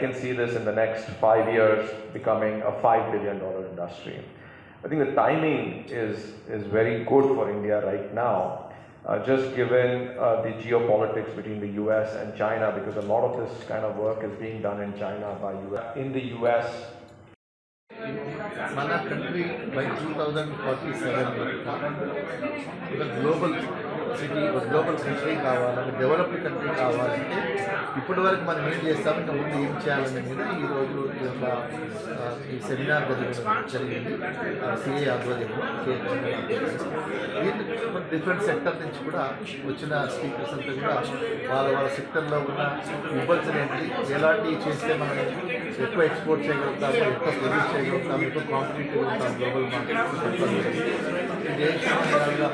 can see this in the next 5 years becoming a $5 billion industry. I think the timing is very good for India right now, just given the geopolitics between the US and China, because a lot of this kind of work is being done in China by US. In the US, మన country by 2047 ఒక global city, ఒక global country కావాలంటే, developed country కావాలంటే ఇప్పటి వరకు మనం ఏం చేస్తాం, ఇంకా ముందు ఏం చేయాలనే మీద ఈరోజు ఈ సెమినార్ జరిగింది సిఏ ఆధ్వర్యంలో. డిఫరెంట్ సెక్టర్ నుంచి కూడా వచ్చిన స్పీకర్స్ అంతా కూడా వాళ్ళ సెక్టర్లో ఉన్న ఇబ్బందులు ఏంటి, ఎలాంటివి చేస్తే మనం ఎక్కువ ఎక్స్పోర్ట్ చేయగలుగుతాము, ఎక్కువ ప్రొడ్యూస్ చేయగలుగుతాము, ఎక్కువ కాంపిటేటివ్ ఉంటాం గ్లోబల్ మార్కెట్. దేశంలో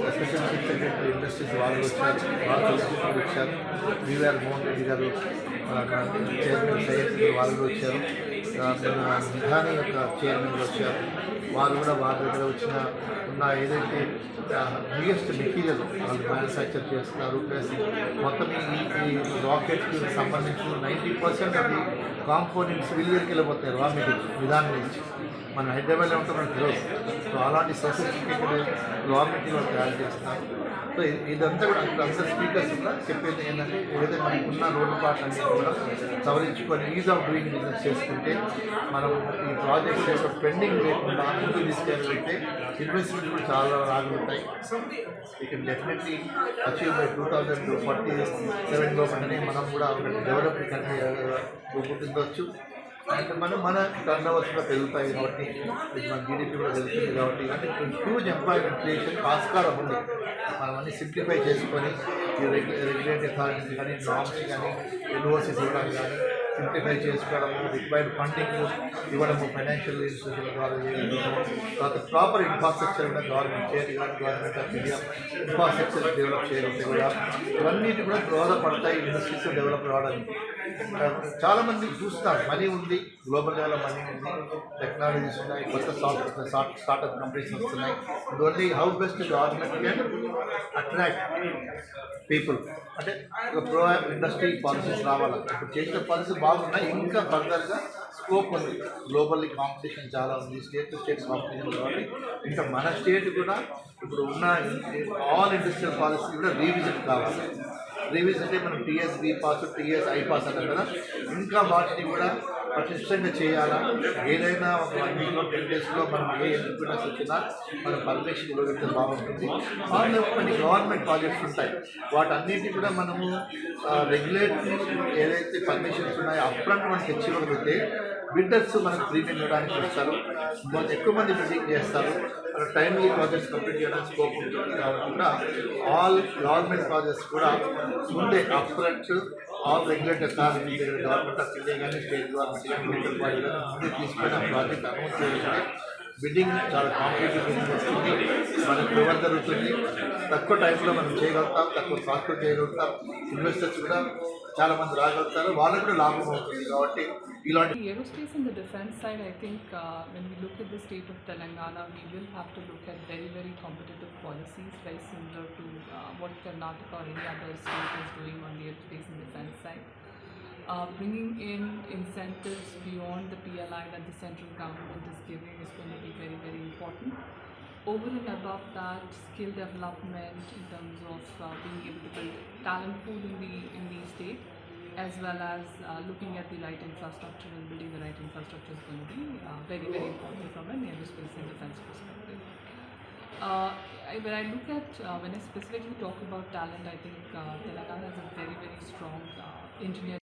ఎస్పెషల్ చీఫ్ సెక్రటరీ ఇండస్ట్రీస్ వాళ్ళు వచ్చారు, విఆర్ మోహన్ రెడ్డి గారు చైర్మన్ సయ్యద్ వాళ్ళు వచ్చారు, నిధాని యొక్క చైర్మన్ వచ్చారు. వారు కూడా వారి దగ్గర ఉన్న ఏదైతే బిగ్గెస్ట్ మెటీరియల్ వాళ్ళు మ్యానుఫ్యాక్చర్ చేస్తున్నారు, ప్లస్ మొత్తం ఈ రాకెట్కి సంబంధించిన 90% ఆఫ్ ది కాంపోనెంట్స్ విలేజ్కి వెళ్ళిపోతాయి రా మెటీరియల్ విధానం నుంచి. మన హైదరాబాద్లో ఉంటే మనకు తెలియదు. సో అలాంటి సొఫిస్టికేటెడ్ రా మెటీరియల్ తయారు చేస్తున్నారు. సో ఇదంతా కూడా అందరు స్పీకర్స్ కూడా చెప్పేది ఏంటంటే, ఏదైతే మనకున్న లోటుపాట్లు అన్నీ కూడా సవరించుకొని ఈజ్ ఆఫ్ డూయింగ్ బిజినెస్ చేసుకుంటే మనం ఈ ప్రాజెక్ట్స్ యొక్క పెండింగ్ లేకుండా ముందుకు తీసుకెళ్ళితే ఇన్వెస్ట్మెంట్ కూడా చాలా రాగలుగుతాయి. You can definitely achieve by 2047 లోపలనే మనం కూడా డెవలప్డ్ కంట్రీ రూపుదిద్దవచ్చు. అండ్ మన టర్న్ ఓవర్స్ కూడా పెరుగుతాయి కాబట్టి, మన జీడిపి కూడా పెరుగుతుంది కాబట్టి, అంటే హ్యూజ్ ఎంప్లాయ్మెంట్ క్రియేషన్ ఆస్కారం ఉంది. మనం అన్ని సింప్లిఫై చేసుకొని ఈ రెగ్యులేటరీ అథారిటీస్ కానీ, నామ్స్ కానీ, యూనివర్సిటీస్ ఇవ్వడం కానీ సింప్లిఫై చేసుకోవడము, రిక్వైర్డ్ ఫండింగ్ ఇవ్వడము, ఫైనాన్షియల్ ఇన్స్టిట్యూషన్ ద్వారా చేయడము, తర్వాత ప్రాపర్ ఇన్ఫ్రాస్ట్రక్చర్ కూడా గవర్నమెంట్ స్టేట్ కానీ government of India infrastructure develop చేయడం కూడా ఇవన్నిటి కూడా దోహదపడతాయి ఇండస్ట్రీస్ డెవలప్ అవడానికి. చాలామంది చూస్తారు, మనీ ఉంది, గ్లోబల్ లెవెల్లో మనీ ఉంది, టెక్నాలజీస్ ఉన్నాయి, కొత్త స్టార్ట్అప్ కంపెనీస్ వస్తున్నాయి. Only how best government can attract people, అంటే ఒక ప్రో ఇండస్ట్రీ పాలసీస్ రావాలి. ఇప్పుడు చేసిన పాలసీ బాగున్నాయి, ఇంకా ఫర్దర్గా స్కోప్ ఉంది. గ్లోబల్లీ కాంపిటీషన్ చాలా ఉంది, స్టేట్ టు స్టేట్ కాంపిటీషన్ కాబట్టి ఇంకా మన స్టేట్ కూడా ఇప్పుడు ఉన్న ఆల్ ఇండస్ట్రియల్ పాలసీ కూడా రీవిజిట్ కావాలి. రివ్యూస్ అంటే మనం TSB pass, TS I pass అంటారు కదా, ఇంకా వాటిని కూడా పటిష్టంగా చేయాలా. ఏదైనా ఒక 1 వీక్లో 10 డేస్లో మనం ఏ ఎంటర్ప్రినర్స్ వచ్చినా మనం పర్మిషన్ ఇవ్వగలిగితే బాగుంటుంది. వాళ్ళు కొన్ని గవర్నమెంట్ ప్రాజెక్ట్స్ ఉంటాయి, వాటన్నిటి కూడా మనము రెగ్యులేటరీ ఏదైతే పర్మిషన్స్ ఉన్నాయో అప్రంట్ మనం తెచ్చి ఇవ్వగలిగితే బిడ్డర్స్ మనకు ప్రీమియం ఇవ్వడానికి వస్తారు, ఎక్కువ మంది బిడ్డింగ్ చేస్తారు, టైమ్లీ ప్రాజెక్ట్స్ కంప్లీట్ చేయడానికి స్కోప్ ఉంటుంది. కాబట్టి కూడా ఆల్ గవర్నమెంట్ ప్రాజెక్ట్స్ కూడా ముందే upfront all regulatory authority government of India కానీ, స్టేట్ గవర్నమెంట్ కానీ, సెంట్రల్ బాడీ కానీ ముందే తీసుకొని ఆ ప్రాజెక్ట్ అనౌన్స్ చేయాలి. బిడ్డింగ్ చాలా కాంపిటేటివ్ బిడ్డింగ్ వస్తుంది, మనకు ఫేవర్ జరుగుతుంది, తక్కువ టైంలో మనం చేయగలుగుతాం, తక్కువ కాస్ట్లో చేయగలుగుతాం, ఇన్వెస్టర్స్ కూడా చాలా మంది రాగలుగుతారు, వాళ్ళకు కూడా లాభం అవుతుంది. కాబట్టి ఇలాంటి aerospace and the defense side, I think when we look at the state of Telangana, we will have to look at very competitive policies, very similar to what Karnataka or any other state is doing on the aerospace and defense side. Bringing in incentives beyond the PLI that the central government is giving is going to be very important. Over and above that, skill development in terms of being able to build talent pool in the state, as well as looking at the right infrastructure and building the right infrastructure is going to be very important from an aerospace and defense perspective. When I look at, when I specifically talk about talent, I think Telangana has a very strong engineering